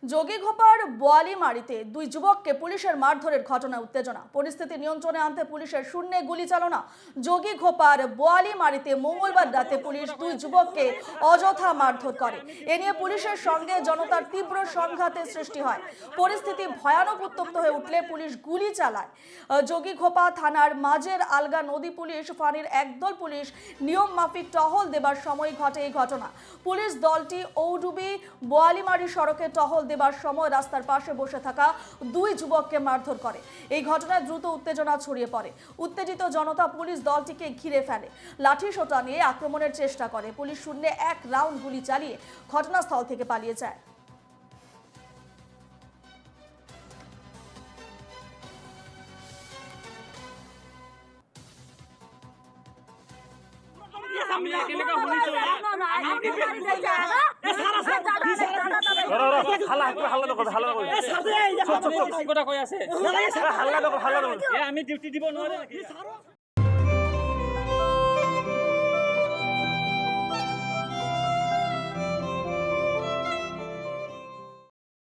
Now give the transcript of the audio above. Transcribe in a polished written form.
যোগীঘোপার বোয়ালিমারিতে দুই যুবককে পুলিশের মারধরের ঘটনায় উত্তেজনা। পরিস্থিতি নিয়ন্ত্রণে আনতে পুলিশের শূন্যে গুলি চালনা। যোগীঘোপার বোয়ালিমারিতে মঙ্গলবার রাতে পুলিশ দুই যুবককে অযথা মারধর করে। এ নিয়ে পুলিশের সঙ্গে জনতার তীব্র সংঘাতের সৃষ্টি হয়। পরিস্থিতি ভয়ানক উত্তপ্ত হয়ে উঠলে পুলিশ গুলি চালায়। যোগীঘোপা থানার মাঝের আলগা নদী পুলিশ ফাঁড়ির একদল পুলিশ নিয়ম মাফিক টহল দেবার সময় ঘটে এই ঘটনা। পুলিশ দলটি ঔডুবি বোয়ালিমারি সড়কে টহল দেবার সময় রাস্তার পাশে বসে থাকা দুই যুবককে মারধর করে। এই ঘটনায় দ্রুত উত্তেজনা ছড়িয়ে পড়ে। উত্তেজিত জনতা পুলিশ দলটিকে ঘিরে ফেলে, লাঠি সোঁটা নিয়ে আক্রমণের চেষ্টা করে। পুলিশ শূন্যে এক রাউন্ড গুলি চালিয়ে ঘটনাস্থল থেকে পালিয়ে যায়। আমি ডিউটি দিব নোৱাৰে।